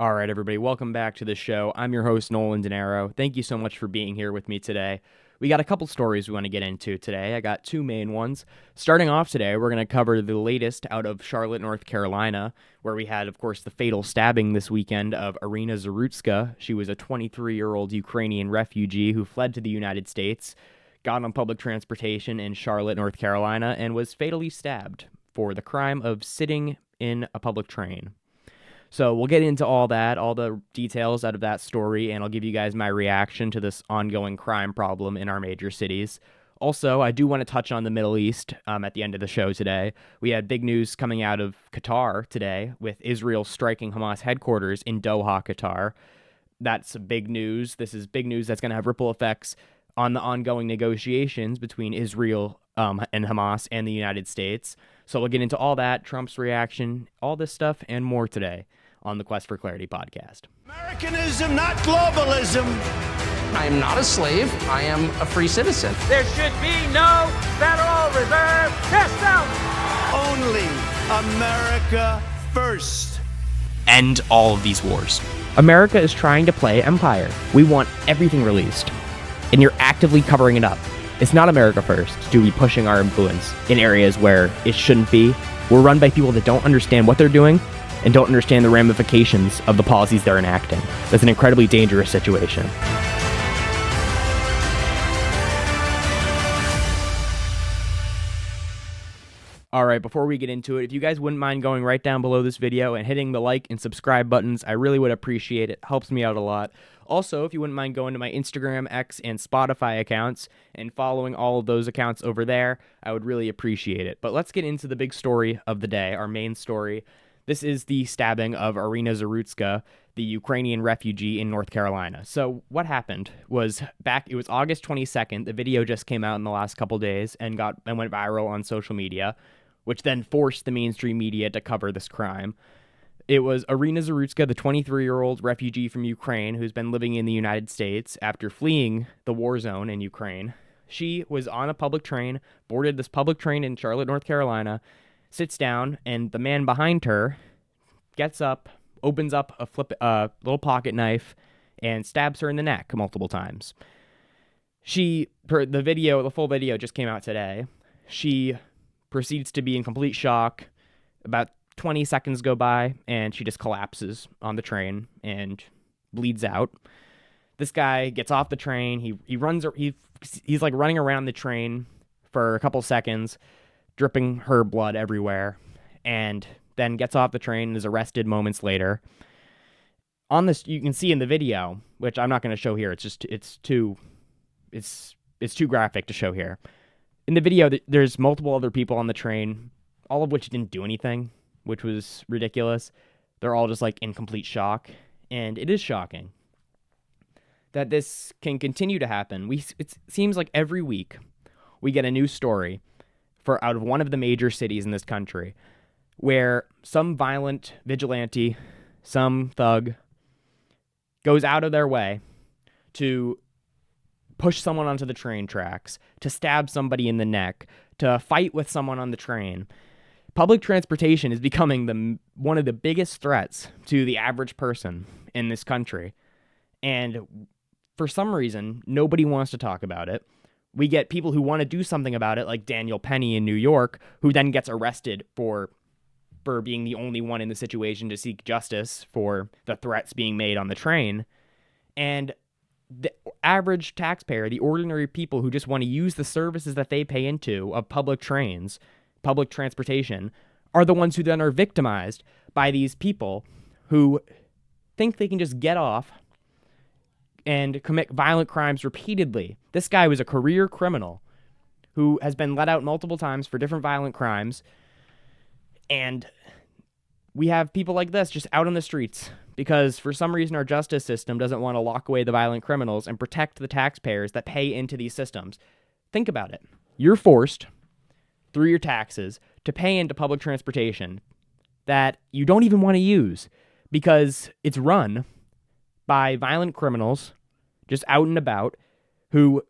All right, everybody, welcome back to the show. I'm your host, Nolan. Thank you so much for being here with me today. We got a couple stories we want to get into today. I got two main ones. Starting off today, we're going to cover the latest out of Charlotte, North Carolina, where we had, of course, the fatal stabbing this weekend of Iryna Zarutska. She was a 23-year-old Ukrainian refugee who fled to the United States, got on public transportation in Charlotte, North Carolina, and was fatally stabbed for the crime of sitting in a public train. So we'll get into all that, all the details out of that story, and I'll give you guys my reaction to this ongoing crime problem in our major cities. Also, I do want to touch on the Middle East at the end of the show today. We had big news coming out of Qatar today, with Israel striking Hamas headquarters in Doha, Qatar. That's big news. This is big news that's going to have ripple effects on the ongoing negotiations between Israel and Hamas and the United States. So we'll get into all that, Trump's reaction, all this stuff, and more today on the Quest for Clarity podcast. Americanism, not globalism. I am not a slave. I am a free citizen. There should be no Federal Reserve system. Only America first. End all of these wars. America is trying to play empire. We want everything released, and you're actively covering it up. It's not America first to be pushing our influence in areas where it shouldn't be. We're run by people that don't understand what they're doing and don't understand the ramifications of the policies they're enacting. That's an incredibly dangerous situation. All right, before we get into it, if you guys wouldn't mind going right down below this video and hitting the like and subscribe buttons, I really would appreciate it. Helps me out a lot. Also, if you wouldn't mind going to my Instagram, X, and Spotify accounts and following all of those accounts over there, I would really appreciate it. But let's get into the big story of the day, our main story. This is the stabbing of Iryna Zarutska, the Ukrainian refugee in North Carolina. So what happened was it was August 22nd. The video just came out in the last couple days and went viral on social media, which then forced the mainstream media to cover this crime. It was Iryna Zarutska, the 23-year-old refugee from Ukraine who's been living in the United States after fleeing the war zone in Ukraine. She was on a public train, boarded this public train in Charlotte, North Carolina, sits down, and the man behind her gets up, opens up a little pocket knife, and stabs her in the neck multiple times. The full video just came out today. She proceeds to be in complete shock. About 20 seconds go by, and she just collapses on the train and bleeds out. This guy gets off the train. He's like running around the train for a couple seconds, dripping her blood everywhere, and then gets off the train and is arrested moments later. On this, you can see in the video, which I'm not going to show here. It's too graphic to show here. In the video, there's multiple other people on the train, all of which didn't do anything, which was ridiculous. They're all just like in complete shock, and it is shocking that this can continue to happen. It seems like every week we get a new story out of one of the major cities in this country where some violent vigilante, some thug, goes out of their way to push someone onto the train tracks, to stab somebody in the neck, to fight with someone on the train. Public transportation is becoming one of the biggest threats to the average person in this country. And for some reason, nobody wants to talk about it. We get people who want to do something about it, like Daniel Penny in New York, who then gets arrested for being the only one in the situation to seek justice for the threats being made on the train. And the average taxpayer, the ordinary people who just want to use the services that they pay into of public trains, public transportation, are the ones who then are victimized by these people who think they can just get off and commit violent crimes repeatedly. This guy was a career criminal who has been let out multiple times for different violent crimes. And we have people like this just out on the streets because for some reason our justice system doesn't want to lock away the violent criminals and protect the taxpayers that pay into these systems. Think about it. You're forced through your taxes to pay into public transportation that you don't even want to use because it's run by violent criminals just out and about who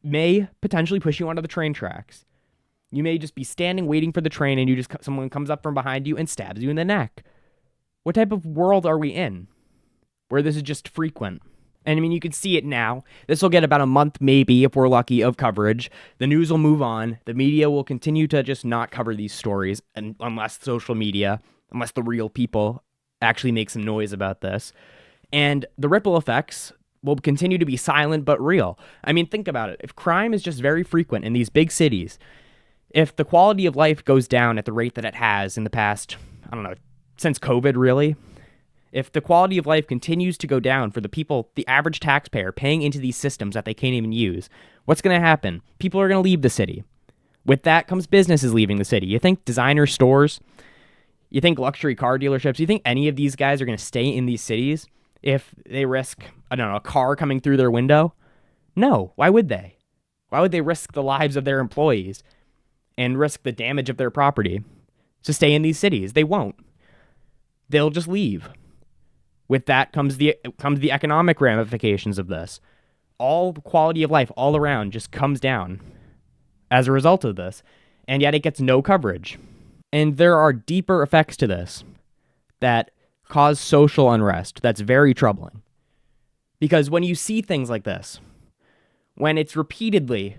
may potentially push you onto the train tracks. You may just be standing waiting for the train and someone comes up from behind you and stabs you in the neck. What type of world are we in where this is just frequent? And I mean, you can see it now. This will get about a month, maybe, if we're lucky, of coverage. The news will move on. The media will continue to just not cover these stories unless social media, unless the real people actually make some noise about this. And the ripple effects will continue to be silent but real. I mean, think about it. If crime is just very frequent in these big cities, if the quality of life goes down at the rate that it has in the past, I don't know, since COVID, really, if the quality of life continues to go down for the people, the average taxpayer paying into these systems that they can't even use, what's going to happen? People are going to leave the city. With that comes businesses leaving the city. You think designer stores, you think luxury car dealerships, you think any of these guys are going to stay in these cities if they risk, I don't know, a car coming through their window? No. Why would they? Why would they risk the lives of their employees and risk the damage of their property to stay in these cities? They won't. They'll just leave. With that comes the economic ramifications of this. All the quality of life all around just comes down as a result of this, and yet it gets no coverage. And there are deeper effects to this that cause social unrest that's very troubling. Because when you see things like this, when it's repeatedly,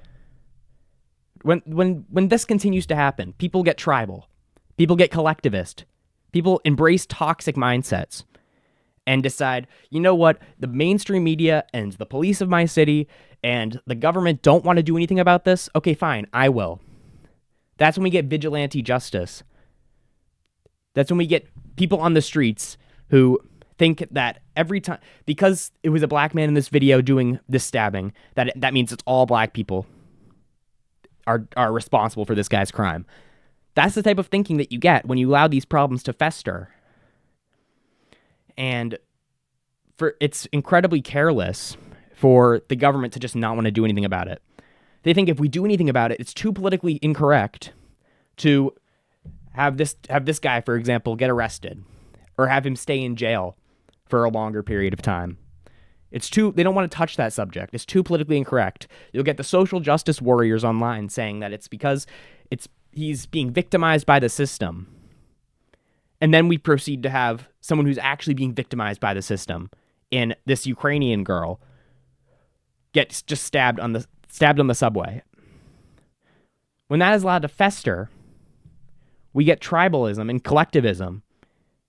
when this continues to happen, people get tribal, people get collectivist, people embrace toxic mindsets and decide, you know what, the mainstream media and the police of my city and the government don't want to do anything about this. Okay, fine, I will. That's when we get vigilante justice. That's when we get people on the streets who think that every time, because it was a black man in this video doing this stabbing, that means it's all black people are responsible for this guy's crime. That's the type of thinking that you get when you allow these problems to fester. And it's incredibly careless for the government to just not want to do anything about it. They think if we do anything about it, it's too politically incorrect to have this guy, for example, get arrested or have him stay in jail for a longer period of time. They don't want to touch that subject. It's too politically incorrect. You'll get the social justice warriors online saying that it's because he's being victimized by the system. And then we proceed to have someone who's actually being victimized by the system in this Ukrainian girl gets just stabbed on the subway. When that is allowed to fester, we get tribalism and collectivism,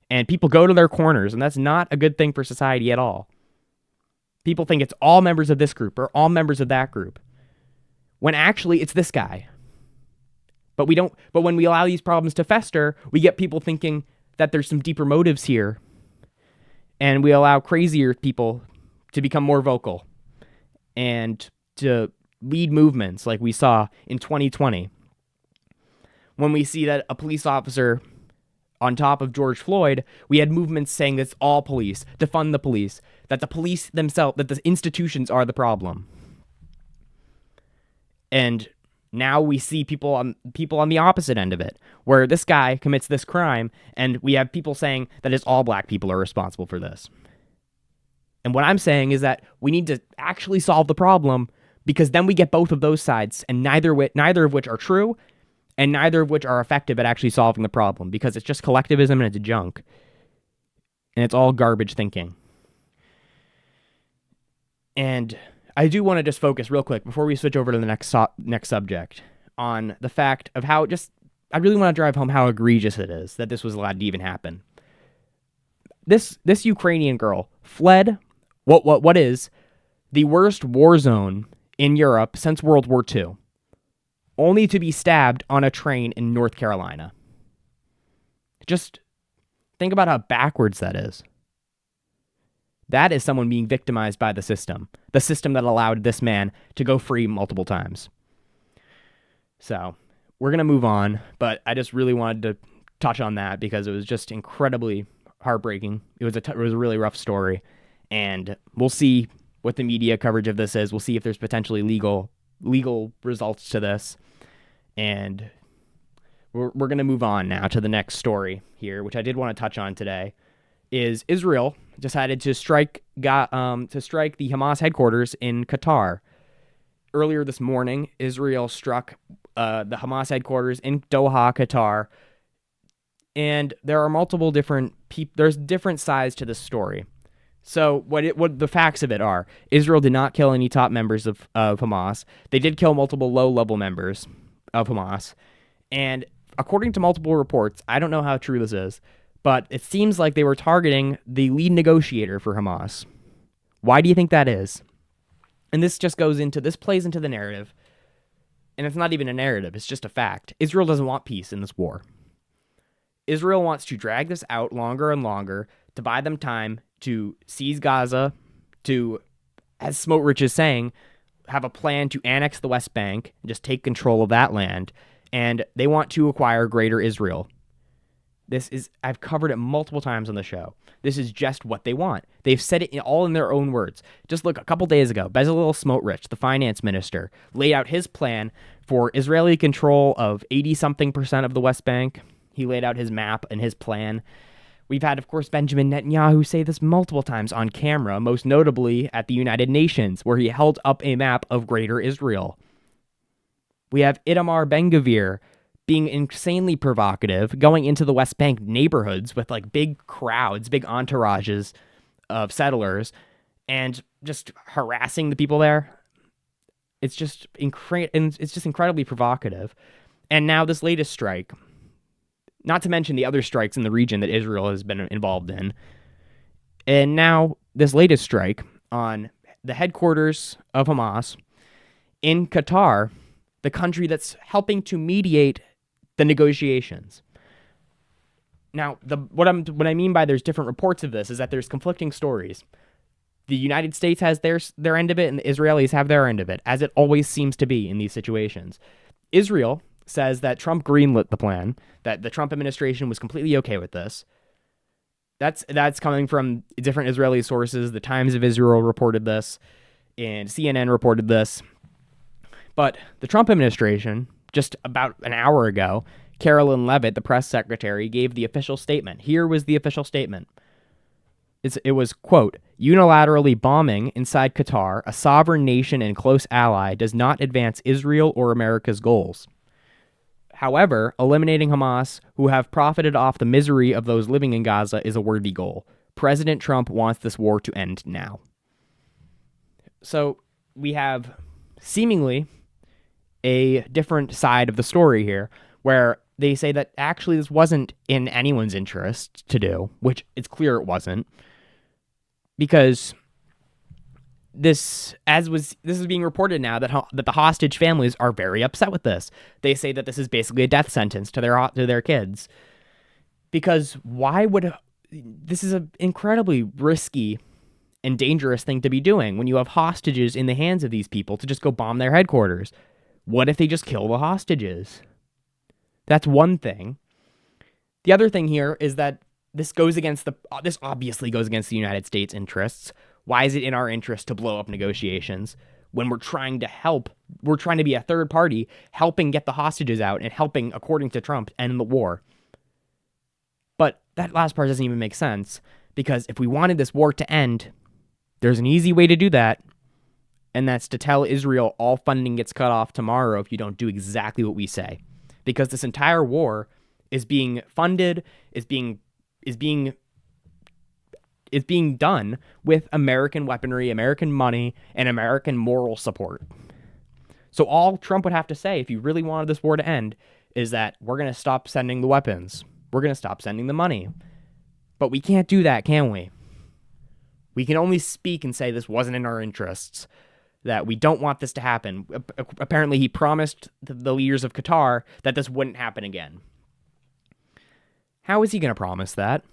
and people go to their corners, and that's not a good thing for society at all. People think it's all members of this group or all members of that group, when actually it's this guy. But when we allow these problems to fester, we get people thinking that there's some deeper motives here, and we allow crazier people to become more vocal and to lead movements like we saw in 2020. When we see that a police officer on top of George Floyd, we had movements saying that it's all police, defund the police, that the police themselves, that the institutions are the problem. And now we see people on the opposite end of it, where this guy commits this crime, and we have people saying that it's all black people are responsible for this. And what I'm saying is that we need to actually solve the problem, because then we get both of those sides, and neither of which are true, and neither of which are effective at actually solving the problem, because it's just collectivism and it's junk. And it's all garbage thinking. And I do want to just focus real quick before we switch over to the next subject on the fact of how I really want to drive home how egregious it is that this was allowed to even happen. This Ukrainian girl fled what is the worst war zone in Europe since World War II, only to be stabbed on a train in North Carolina. Just think about how backwards that is. That is someone being victimized by the system that allowed this man to go free multiple times. So we're going to move on, but I just really wanted to touch on that because it was just incredibly heartbreaking. It was a really rough story, and we'll see what the media coverage of this is. We'll see if there's potentially legal results to this, and we're going to move on now to the next story here, which I did want to touch on today. Is Israel decided to strike the Hamas headquarters in Qatar. Earlier this morning, Israel struck the Hamas headquarters in Doha, Qatar, and there are multiple different there's different sides to this story. So what the facts of it are: Israel did not kill any top members of Hamas. They did kill multiple low-level members of Hamas, and according to multiple reports, I don't know how true this is, but it seems like they were targeting the lead negotiator for Hamas. Why do you think that is? And this plays into the narrative, and it's not even a narrative, it's just a fact. Israel doesn't want peace in this war. Israel wants to drag this out longer and longer to buy them time to seize Gaza, to, as Smotrich is saying, have a plan to annex the West Bank and just take control of that land, and they want to acquire Greater Israel. I've covered it multiple times on the show. This is just what they want. They've said it all in their own words. Just look, a couple days ago, Bezalel Smotrich, the finance minister, laid out his plan for Israeli control of 80-something% of the West Bank. He laid out his map and his plan. We've had, of course, Benjamin Netanyahu say this multiple times on camera, most notably at the United Nations, where he held up a map of Greater Israel. We have Itamar Ben-Gvir being insanely provocative, going into the West Bank neighborhoods with like big crowds, big entourages of settlers, and just harassing the people there. It's just incredibly provocative. And now this latest strike, not to mention the other strikes in the region that Israel has been involved in. And now this latest strike on the headquarters of Hamas in Qatar, the country that's helping to mediate the negotiations. Now, what I mean by there's different reports of this is that there's conflicting stories. The United States has their end of it, and the Israelis have their end of it, as it always seems to be in these situations. Israel says that Trump greenlit the plan, that the Trump administration was completely okay with this. That's coming from different Israeli sources. The Times of Israel reported this, and CNN reported this. But the Trump administration, just about an hour ago, Carolyn Levitt, the press secretary, gave the official statement. Here was the official statement. It was, quote, unilaterally bombing inside Qatar, a sovereign nation and close ally, does not advance Israel or America's goals. However, eliminating Hamas, who have profited off the misery of those living in Gaza, is a worthy goal. President Trump wants this war to end now. So we have seemingly a different side of the story here, where they say that actually this wasn't in anyone's interest to do, which it's clear it wasn't, because this is being reported now that the hostage families are very upset with this. They say that this is basically a death sentence to their kids, because this is an incredibly risky and dangerous thing to be doing when you have hostages in the hands of these people to just go bomb their headquarters. What if they just kill the hostages? That's one thing. The other thing here is that this obviously goes against the United States' interests. Why is it in our interest to blow up negotiations when we're trying to be a third party, helping get the hostages out and helping, according to Trump, end the war? But that last part doesn't even make sense, because if we wanted this war to end, there's an easy way to do that, and that's to tell Israel all funding gets cut off tomorrow if you don't do exactly what we say. Because this entire war is being funded, is being done with American weaponry, American money, and American moral support. So all Trump would have to say, if he really wanted this war to end, is that we're going to stop sending the weapons. We're going to stop sending the money. But we can't do that, can we? We can only speak and say this wasn't in our interests, that we don't want this to happen. Apparently, he promised the leaders of Qatar that this wouldn't happen again. How is he going to promise that?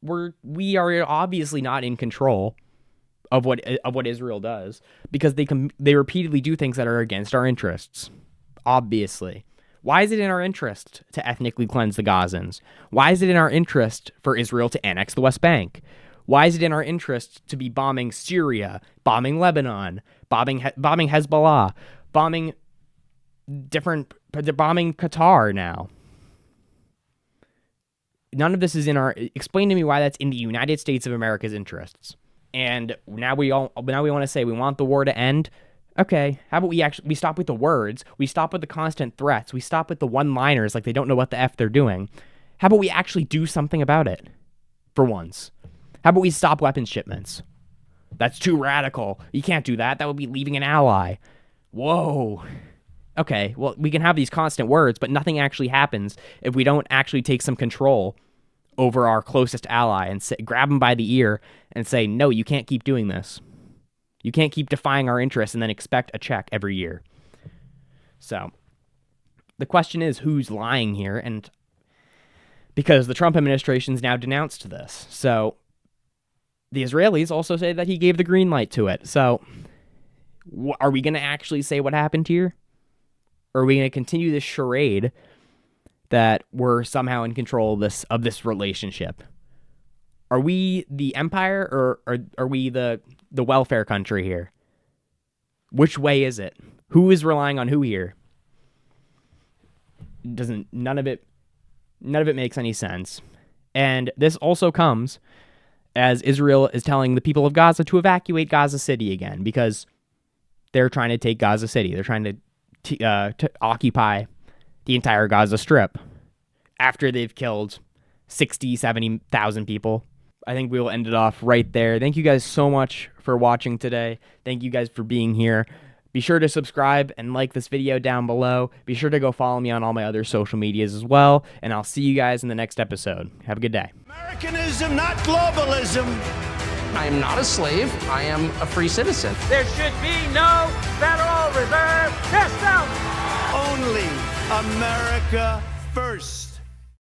We are obviously not in control of what Israel does, because they repeatedly do things that are against our interests. Obviously. Why is it in our interest to ethnically cleanse the Gazans? Why is it in our interest for Israel to annex the West Bank? Why is it in our interest to be bombing Syria, bombing Lebanon, bombing Hezbollah, bombing Qatar now? None of this is in our. Explain to me why that's in the United States of America's interests. And now we want to say we want the war to end. Okay, how about we stop with the words? We stop with the constant threats. We stop with the one-liners like they don't know what the F they're doing. How about we actually do something about it for once? How about we stop weapons shipments? That's too radical. You can't do that. That would be leaving an ally. Whoa. Okay, well, we can have these constant words, but nothing actually happens if we don't actually take some control over our closest ally and grab them by the ear and say, no, you can't keep doing this. You can't keep defying our interests and then expect a check every year. So the question is, who's lying here? And because the Trump administration's now denounced this. So the Israelis also say that he gave the green light to it. So are we going to actually say what happened here? Or are we going to continue this charade that we're somehow in control of this relationship? Are we the empire, or are we the welfare country here? Which way is it? Who is relying on who here? None of it makes any sense. And this also comes as Israel is telling the people of Gaza to evacuate Gaza City again, because they're trying to take Gaza City. They're trying to occupy the entire Gaza Strip after they've killed 60, 70,000 people. I think we will end it off right there. Thank you guys so much for watching today. Thank you guys for being here. Be sure to subscribe and like this video down below. Be sure to go follow me on all my other social medias as well. And I'll see you guys in the next episode. Have a good day. Americanism, not globalism. I am not a slave. I am a free citizen. There should be no Federal Reserve System. Only America first.